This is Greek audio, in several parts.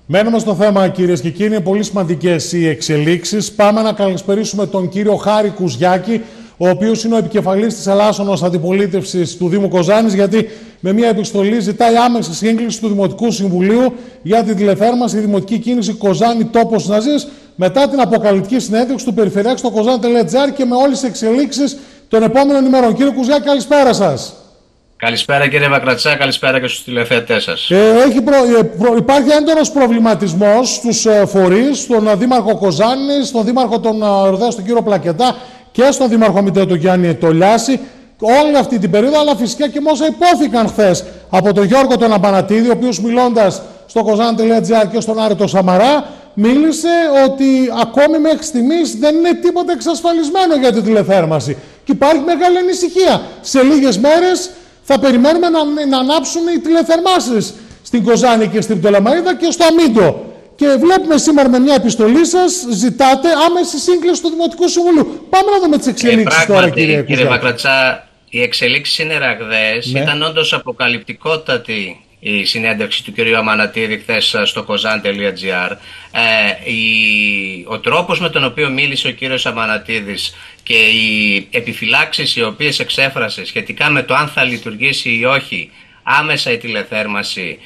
Μένουμε στο θέμα, κυρίες και κύριοι. Είναι πολύ σημαντικές οι εξελίξεις. Πάμε να καλησπερίσουμε τον κύριο Χάρη Κουζιάκη, ο οποίος είναι ο επικεφαλής της Ελλάσσονος Αντιπολίτευσης του Δήμου Κοζάνης, γιατί με μια επιστολή ζητάει άμεση σύγκληση του Δημοτικού Συμβουλίου για την τηλεθέρμανση, η δημοτική κίνηση Κοζάνη τόπος να ζεις, μετά την αποκαλυπτική συνέντευξη του Περιφερειάρχη στο Κοζάνη.gr και με όλες τις εξελίξεις των επόμενων ημερών. Κύριε Κουζιάκη, καλησπέρα σας. Καλησπέρα κύριε Βακρατσά, καλησπέρα και στους τηλεθεατές σας. Υπάρχει έντονος προβληματισμός στους φορείς, στον Δήμαρχο Κοζάνης, στον Δήμαρχο των Ροδέας, τον κύριο Πλακετά, και στον Δήμαρχο Μητέο τον Γιάννη Τολιάση, όλη αυτή την περίοδο, αλλά φυσικά και με όσα υπόθηκαν χθες από τον Γιώργο τον Αμπανατίδη, ο οποίος μιλώντας στο Κοζάνη.gr και στον Άρη τον Σαμαρά, μίλησε ότι ακόμη μέχρι στιγμής δεν είναι τίποτα εξασφαλισμένο για την τηλεθέρμανση. Και υπάρχει μεγάλη ανησυχία. Σε λίγες μέρες θα περιμένουμε να ανάψουν οι τηλεθερμάσεις στην Κοζάνη και στην Πτολεμαΐδα και στο Αμίντο. Και βλέπουμε σήμερα με μια επιστολή σας, ζητάτε άμεση σύγκληση του Δημοτικού Συμβουλίου. Πάμε να δούμε τις εξελίξεις τώρα, κύριε Βακρατσά. Οι εξελίξεις είναι ραγδαίες. Ναι. Ήταν όντως αποκαλυπτικότατη η συνέντευξη του κ. Αμανατίδη χθες στο Κοζάν.gr. Ο τρόπος με τον οποίο μίλησε ο κ. Αμανατίδης και οι επιφυλάξεις οι οποίες εξέφρασε σχετικά με το αν θα λειτουργήσει ή όχι άμεσα η τηλεθέρμανση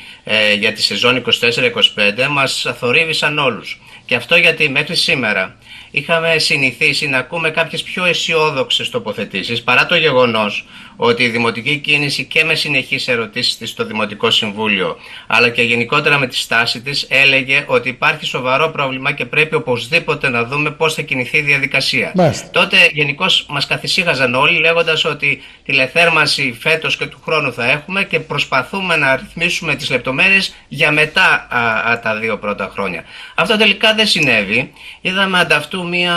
για τη σεζόν 24-25 μας θορύβησαν όλους. Και αυτό γιατί μέχρι σήμερα είχαμε συνηθίσει να ακούμε κάποιες πιο αισιόδοξες τοποθετήσεις, παρά το γεγονός ότι η δημοτική κίνηση και με συνεχείς ερωτήσεις της στο Δημοτικό Συμβούλιο, αλλά και γενικότερα με τη στάση της, έλεγε ότι υπάρχει σοβαρό πρόβλημα και πρέπει οπωσδήποτε να δούμε πώς θα κινηθεί η διαδικασία. Μάλιστα. Τότε γενικώς μας καθησύχαζαν όλοι λέγοντας ότι τηλεθέρμανση φέτος και του χρόνου θα έχουμε και προσπαθούμε να ρυθμίσουμε τις λεπτομέρειες για μετά τα δύο πρώτα χρόνια. Αυτό τελικά δεν συνέβη. Είδαμε ανταυτού μια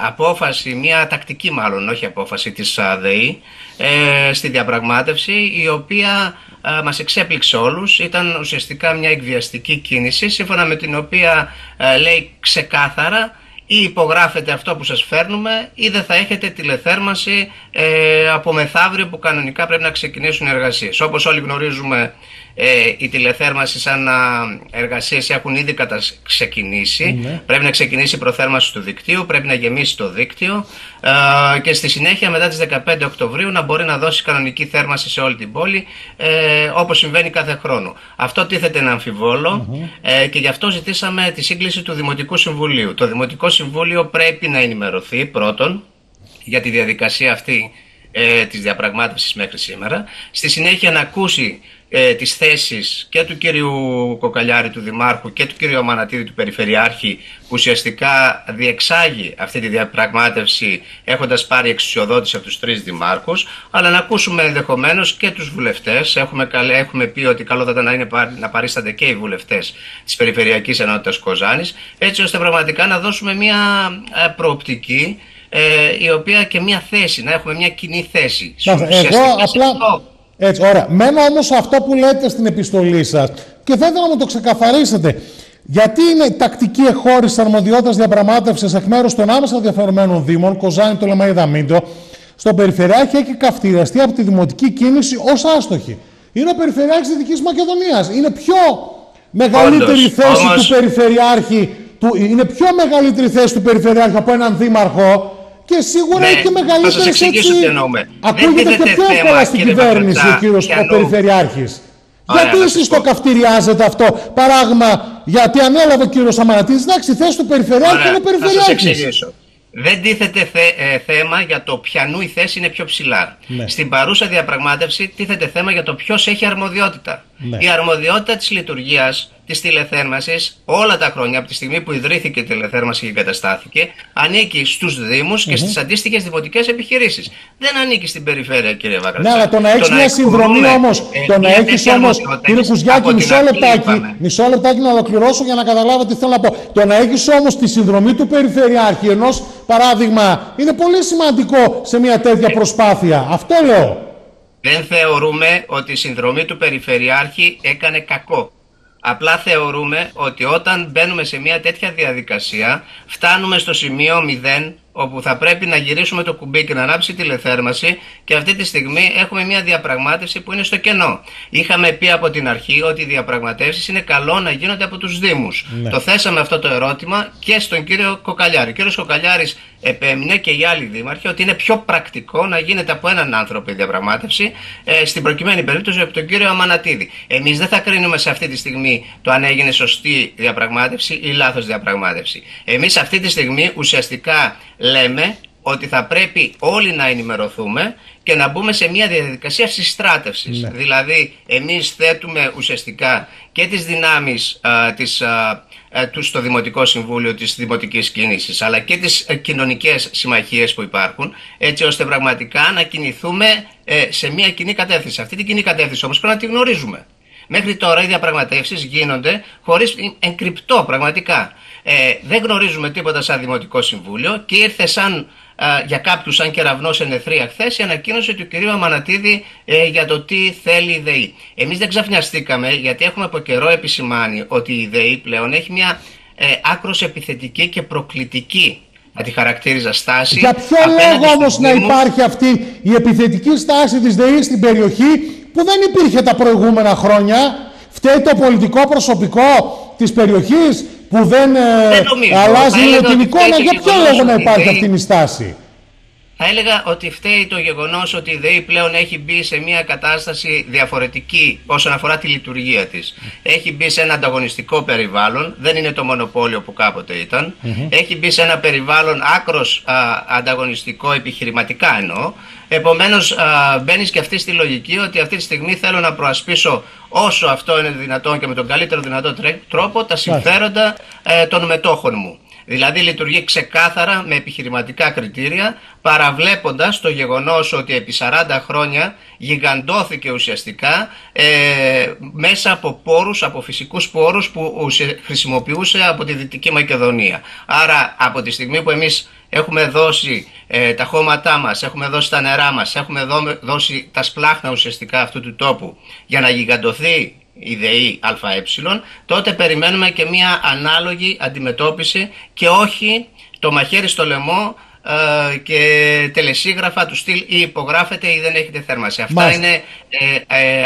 απόφαση, μια τακτική μάλλον, όχι απόφαση της ΔΕΗ, στη διαπραγμάτευση, η οποία μας εξέπληξε όλους. Ήταν ουσιαστικά μια εκβιαστική κίνηση, σύμφωνα με την οποία λέει ξεκάθαρα ή υπογράφετε αυτό που σας φέρνουμε ή δεν θα έχετε τηλεθέρμανση από μεθαύριο που κανονικά πρέπει να ξεκινήσουν οι εργασίες. Όπως όλοι γνωρίζουμε, η τηλεθέρμανση σαν εργασίες έχουν ήδη ξεκινήσει. Πρέπει να ξεκινήσει η προθέρμανση του δικτύου, πρέπει να γεμίσει το δίκτυο και στη συνέχεια μετά τις 15 Οκτωβρίου να μπορεί να δώσει κανονική θέρμανση σε όλη την πόλη, όπως συμβαίνει κάθε χρόνο. Αυτό τίθεται ένα αμφιβόλο και γι' αυτό ζητήσαμε τη σύγκληση του Δημοτικού Συμβουλίου. Το Δημοτικό Συμβούλιο πρέπει να ενημερωθεί πρώτον για τη διαδικασία αυτή της διαπραγμάτευσης μέχρι σήμερα. Στη συνέχεια να ακούσει τις θέσεις και του κύριου Κοκαλιάρη του Δημάρχου και του κύριου Αμανατίδη του Περιφερειάρχη, που ουσιαστικά διεξάγει αυτή τη διαπραγμάτευση έχοντας πάρει εξουσιοδότηση από τους τρεις δημάρχους, αλλά να ακούσουμε ενδεχομένως και τους βουλευτές. Έχουμε πει ότι καλό θα ήταν να παρίστανται και οι βουλευτές της Περιφερειακής Ενότητας Κοζάνης, έτσι ώστε πραγματικά να δώσουμε μια προοπτική, η οποία και μια θέση, να έχουμε μια κοινή θέση. Έτσι, ωραία. Μένω όμως αυτό που λέτε στην επιστολή σας και θα ήθελα να μου το ξεκαθαρίσετε. Γιατί είναι τακτική εχώρηση αρμοδιότητας διαπραγμάτευσης εκ μέρους των άμεσα διαφορεμένων Δήμων, Κοζάνη, Πτολεμαΐδα, Αμίντο, στον Περιφερειάρχη έχει καυτηριαστεί από τη δημοτική κίνηση ως άστοχη. Είναι ο Περιφερειάρχης της Δυτικής Μακεδονίας. Είναι πιο μεγαλύτερη θέση του Περιφερειάρχη, του Περιφερειάρχη από έναν Δήμαρχο. Και σίγουρα έχει και μεγαλύτερη έτσι. Ακούγεται και πιο εύκολα στην κυβέρνηση ο κύριος Περιφερειάρχης. Γιατί εσείς το καυτηριάζετε αυτό? Παράδειγμα, γιατί ανέλαβε ο κύριος Αμανατίδης, εντάξει, η θέση του Περιφερειάρχη είναι Περιφερειάρχης. Δεν τίθεται θέμα για το ποιανού η θέση είναι πιο ψηλά. Ναι. Στην παρούσα διαπραγμάτευση τίθεται θέμα για το ποιος έχει αρμοδιότητα. Ναι. Η αρμοδιότητα της λειτουργίας της τηλεθέρμανσης όλα τα χρόνια, από τη στιγμή που ιδρύθηκε η τηλεθέρμανση και εγκαταστάθηκε, ανήκει στους Δήμους και στις αντίστοιχες δημοτικές επιχειρήσεις. Δεν ανήκει στην περιφέρεια, κύριε Βακρατσά. Ναι, αλλά το να έχεις μια συνδρομή όμως, το να έχεις όμως, κύριε Κουζιάκη, μισό λεπτάκι να ολοκληρώσω για να καταλάβω τι θέλω να πω. Το να έχεις όμως τη συνδρομή του Περιφερειάρχη ενός παράδειγμα είναι πολύ σημαντικό σε μια τέτοια προσπάθεια. Αυτό λέω. Δεν θεωρούμε ότι η συνδρομή του Περιφερειάρχη έκανε κακό. Απλά θεωρούμε ότι όταν μπαίνουμε σε μια τέτοια διαδικασία φτάνουμε στο σημείο 0 όπου θα πρέπει να γυρίσουμε το κουμπί και να ανάψει η τηλεθέρμαση, και αυτή τη στιγμή έχουμε μια διαπραγμάτευση που είναι στο κενό. Είχαμε πει από την αρχή ότι οι διαπραγματεύσεις είναι καλό να γίνονται από τους Δήμους. Ναι. Το θέσαμε αυτό το ερώτημα και στον κύριο Κοκαλιάρη. Ο κύριος Κοκαλιάρης επέμεινε, και οι άλλοι δήμαρχοι, ότι είναι πιο πρακτικό να γίνεται από έναν άνθρωπο η διαπραγμάτευση, στην προκειμένη περίπτωση από τον κύριο Αμανατίδη. Εμείς δεν θα κρίνουμε σε αυτή τη στιγμή το αν έγινε σωστή διαπραγμάτευση ή λάθος διαπραγμάτευση. Εμείς αυτή τη στιγμή ουσιαστικά λέμε ότι θα πρέπει όλοι να ενημερωθούμε και να μπούμε σε μια διαδικασία συστράτευσης. Ναι. Δηλαδή, εμείς θέτουμε ουσιαστικά και τις δυνάμεις στο Δημοτικό Συμβούλιο της Δημοτικής Κίνησης, αλλά και τις κοινωνικές συμμαχίες που υπάρχουν, έτσι ώστε πραγματικά να κινηθούμε σε μια κοινή κατεύθυνση. Αυτή την κοινή κατεύθυνση όμως πρέπει να τη γνωρίζουμε. Μέχρι τώρα οι διαπραγματεύσεις γίνονται χωρίς εγκρυπτό πραγματικά. Δεν γνωρίζουμε τίποτα σαν Δημοτικό Συμβούλιο, και ήρθε για κάποιους σαν κεραυνός εν αιθρία χθες η ανακοίνωση του κυρίου Αμανατίδη για το τι θέλει η ΔΕΗ. Εμείς δεν ξαφνιαστήκαμε, γιατί έχουμε από καιρό επισημάνει ότι η ΔΕΗ πλέον έχει μια άκρως επιθετική και προκλητική, να τη χαρακτήριζα, στάση. Για ποιο λόγο όμως να υπάρχει αυτή η επιθετική στάση της ΔΕΗ στην περιοχή που δεν υπήρχε τα προηγούμενα χρόνια? Φταίει το πολιτικό προσωπικό της περιοχής που δεν αλλάζει την εικόνα? Για ποιο λόγο να υπάρχει αυτή η στάση? Θα έλεγα ότι φταίει το γεγονός ότι η ΔΕΗ πλέον έχει μπει σε μια κατάσταση διαφορετική όσον αφορά τη λειτουργία της. Έχει μπει σε ένα ανταγωνιστικό περιβάλλον, δεν είναι το μονοπόλιο που κάποτε ήταν. Έχει μπει σε ένα περιβάλλον άκρος ανταγωνιστικό, επιχειρηματικά εννοώ. Επομένως μπαίνεις και αυτή στη λογική ότι αυτή τη στιγμή θέλω να προασπίσω όσο αυτό είναι δυνατόν και με τον καλύτερο δυνατό τρόπο τα συμφέροντα των μετόχων μου. Δηλαδή λειτουργεί ξεκάθαρα με επιχειρηματικά κριτήρια, παραβλέποντας το γεγονός ότι επί 40 χρόνια γιγαντώθηκε ουσιαστικά μέσα από πόρους, από φυσικούς πόρους που χρησιμοποιούσε από τη Δυτική Μακεδονία. Άρα από τη στιγμή που εμείς έχουμε δώσει τα χώματά μας, έχουμε δώσει τα νερά μας, έχουμε δώσει τα σπλάχνα ουσιαστικά αυτού του τόπου για να γιγαντωθεί η ΔΕΗ ΑΕ, τότε περιμένουμε και μια ανάλογη αντιμετώπιση, και όχι το μαχαίρι στο λαιμό και τελεσίγραφα του στυλ ή υπογράφεται ή δεν έχετε θέρμανση. Αυτά είναι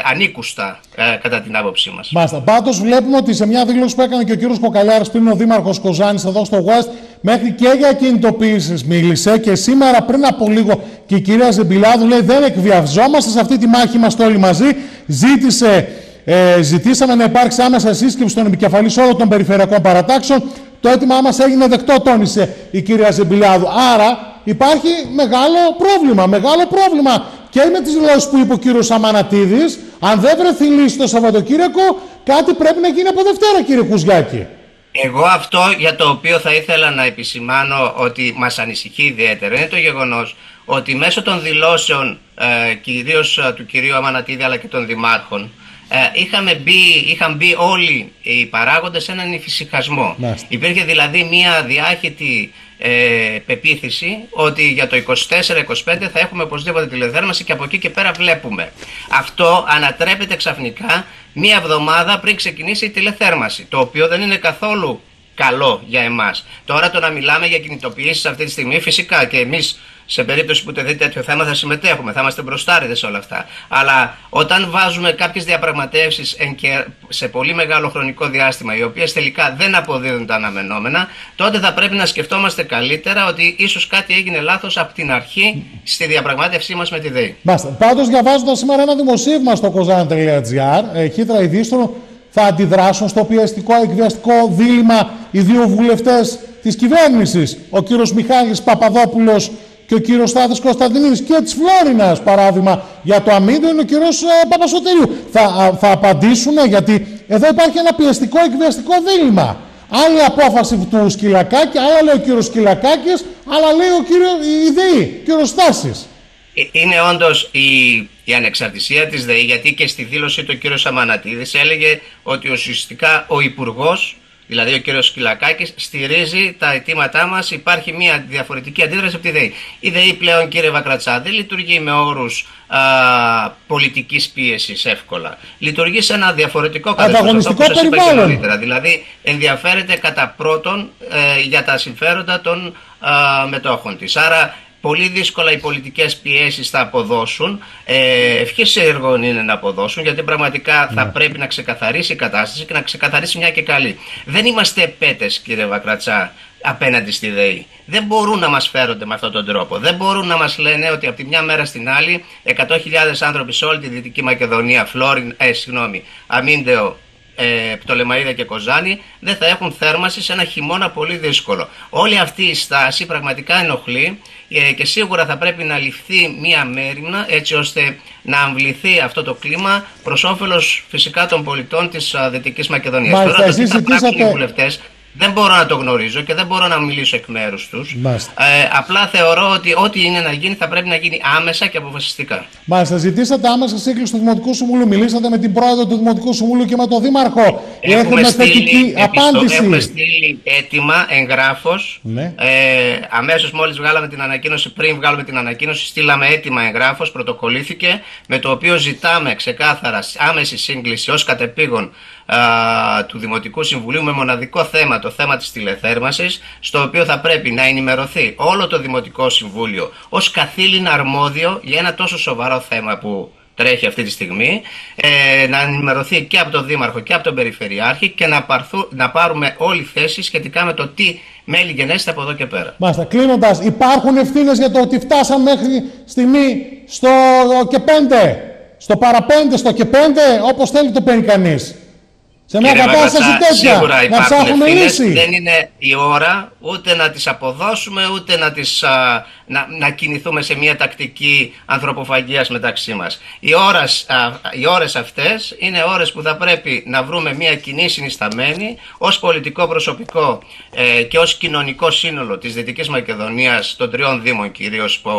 ανήκουστα κατά την άποψή μας. Μάλιστα. Πάντως βλέπουμε ότι σε μια δήλωση που έκανε και ο κύριος Κοκαλιάρης πριν, ο Δήμαρχος Κοζάνης εδώ στο West, μέχρι και για κινητοποιήσεις μίλησε, και σήμερα πριν από λίγο και η κυρία Ζεμπιλάδου λέει δεν εκβιαζόμαστε, σε αυτή τη μάχη είμαστε όλοι μαζί. Ζητήσαμε να υπάρξει άμεσα σύσκεψη των επικεφαλής όλων των περιφερειακών παρατάξεων. Το αίτημά μας έγινε δεκτό, τόνισε η κυρία Ζεμπιλιάδου. Άρα υπάρχει μεγάλο πρόβλημα και με τις δηλώσεις που είπε ο κύριος Αμανατίδης. Αν δεν βρεθεί λύση το Σαββατοκύριακο, κάτι πρέπει να γίνει από Δευτέρα, κύριε Κουζιάκη. Εγώ αυτό για το οποίο θα ήθελα να επισημάνω ότι μας ανησυχεί ιδιαίτερα είναι το γεγονός ότι μέσω των δηλώσεων κυρίως του κυρίου Αμανατίδη αλλά και των δημάρχων είχαν μπει όλοι οι παράγοντες σε έναν ηφησυχασμό. Υπήρχε δηλαδή μια διάχυτη πεποίθηση ότι για το 24-25 θα έχουμε οπωσδήποτε τηλεθέρμανση, και από εκεί και πέρα βλέπουμε. Αυτό ανατρέπεται ξαφνικά μία εβδομάδα πριν ξεκινήσει η τηλεθέρμανση, το οποίο δεν είναι καθόλου καλό για εμάς. Τώρα το να μιλάμε για κινητοποιήσεις αυτή τη στιγμή, φυσικά και εμείς σε περίπτωση που τεθεί τέτοιο θέμα θα συμμετέχουμε, θα είμαστε μπροστάριδες σε όλα αυτά. Αλλά όταν βάζουμε κάποιες διαπραγματεύσεις σε πολύ μεγάλο χρονικό διάστημα, οι οποίες τελικά δεν αποδίδουν τα αναμενόμενα, τότε θα πρέπει να σκεφτόμαστε καλύτερα ότι ίσως κάτι έγινε λάθος από την αρχή στη διαπραγμάτευσή μας με τη ΔΕΗ. Πάντως, διαβάζοντας σήμερα ένα δημοσίευμα στο kozan.gr, Χήτρα Ειδίστρων, θα αντιδράσουν στο πιεστικό εκβιαστικό δίλημμα οι δύο βουλευτές της κυβέρνησης, ο κύριος Μιχάλης Παπαδόπουλος και ο κύριος Στάθης Κωνσταντινίδης, και της Φλόρινας παράδειγμα για το αμύντιο είναι ο κύριος Παπασωτηρίου. Θα απαντήσουν, γιατί εδώ υπάρχει ένα πιεστικό εκβιαστικό δίλημμα. Άλλη απόφαση του Σκυλακάκη, άλλα λέει ο κύριος Σκυλακάκης, άλλα λέει η ΔΕΗ, ο κύριος Στάσης. Είναι όντως η ανεξαρτησία της ΔΕΗ, γιατί και στη δήλωση του κύριος Αμανατίδης έλεγε ότι ουσιαστικά ο Υπουργός Δηλαδή ο κύριος Σκυλακάκης στηρίζει τα αιτήματά μας, υπάρχει μια διαφορετική αντίδραση από τη ΔΕΗ. Η ΔΕΗ πλέον, κύριε Βακρατσά, δεν λειτουργεί με όρους πολιτικής πίεσης εύκολα. Λειτουργεί σε ένα διαφορετικό καθεστώς, όπως σας είπα και νωρίτερα. Δηλαδή ενδιαφέρεται κατά πρώτον για τα συμφέροντα των μετόχων της. Άρα πολύ δύσκολα οι πολιτικές πιέσεις θα αποδώσουν. Ευχής έργων είναι να αποδώσουν, γιατί πραγματικά θα πρέπει να ξεκαθαρίσει η κατάσταση και να ξεκαθαρίσει μια και καλή. Δεν είμαστε πέτες, κύριε Βακρατσά, απέναντι στη ΔΕΗ. Δεν μπορούν να μας φέρονται με αυτόν τον τρόπο. Δεν μπορούν να μας λένε ότι από τη μια μέρα στην άλλη 100.000 άνθρωποι σε όλη τη Δυτική Μακεδονία, Αμίντεο, Πτολεμαΐδα και Κοζάνη, δεν θα έχουν θέρμανση σε ένα χειμώνα πολύ δύσκολο. Όλη αυτή η στάση πραγματικά ενοχλεί και σίγουρα θα πρέπει να ληφθεί μία μέριμνα, έτσι ώστε να αμβληθεί αυτό το κλίμα προς όφελος φυσικά των πολιτών της Δυτικής Μακεδονίας. Τώρα το τι θα πράξουν οι βουλευτές δεν μπορώ να το γνωρίζω και δεν μπορώ να μιλήσω εκ μέρους τους. Απλά θεωρώ ότι ό,τι είναι να γίνει θα πρέπει να γίνει άμεσα και αποφασιστικά. Μάλιστα, ζητήσατε άμεσα σύγκληση του Δημοτικού Συμβουλίου. Μιλήσατε με την πρόεδρο του Δημοτικού Συμβουλίου και με τον Δήμαρχο. Έχουμε θετική απάντηση. Έχουμε στείλει έτοιμα εγγράφος. Ναι. Αμέσως μόλις βγάλαμε την ανακοίνωση, πριν βγάλουμε την ανακοίνωση, στείλαμε έτοιμα εγγράφος, πρωτοκολλήθηκε, με το οποίο ζητάμε ξεκάθαρα άμεση σύγκληση ως κατεπήγον του Δημοτικού Συμβουλίου με μοναδικό θέμα, το θέμα της τηλεθέρμανσης, στο οποίο θα πρέπει να ενημερωθεί όλο το Δημοτικό Συμβούλιο ως καθήλυνα αρμόδιο για ένα τόσο σοβαρό θέμα που τρέχει αυτή τη στιγμή, να ενημερωθεί και από τον Δήμαρχο και από τον Περιφερειάρχη και να πάρουμε όλη θέση σχετικά με το τι μέλη γενέστε από εδώ και πέρα. Μάλιστα. Κλείνοντας, υπάρχουν ευθύνες για το ότι φτάσαν μέχρι στιγμή στο και 5, στο παραπέντε, στο και 5, όπως θέλει το παίρνει κανείς. Σε μια κατάσταση τέτοια, να ψάχνουμε λύση. Δεν είναι η ώρα ούτε να τις αποδώσουμε, ούτε να κινηθούμε σε μια τακτική ανθρωποφαγίας μεταξύ μας. Οι ώρες αυτές είναι ώρες που θα πρέπει να βρούμε μια κοινή συνισταμένη ως πολιτικό προσωπικό και ως κοινωνικό σύνολο της Δυτικής Μακεδονίας, των 3 Δήμων κυρίως που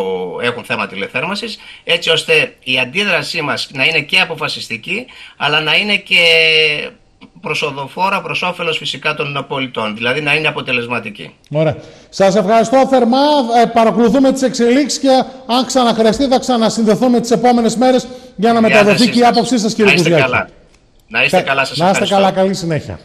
έχουν θέμα τηλεθέρμανσης, έτσι ώστε η αντίδρασή μας να είναι και αποφασιστική, αλλά να είναι και προσοδοφόρα προς όφελος φυσικά των πολιτών, δηλαδή να είναι αποτελεσματική. Ωραία. Σας ευχαριστώ θερμά. Παρακολουθούμε τις εξελίξεις και αν ξαναχρειαστεί θα ξανασυνδεθούμε τις επόμενες μέρες για να μεταδοθεί και η άποψή σας, κύριε Κουζιάκη. Να είστε καλά, σας ευχαριστώ. Να είστε καλά, καλή συνέχεια.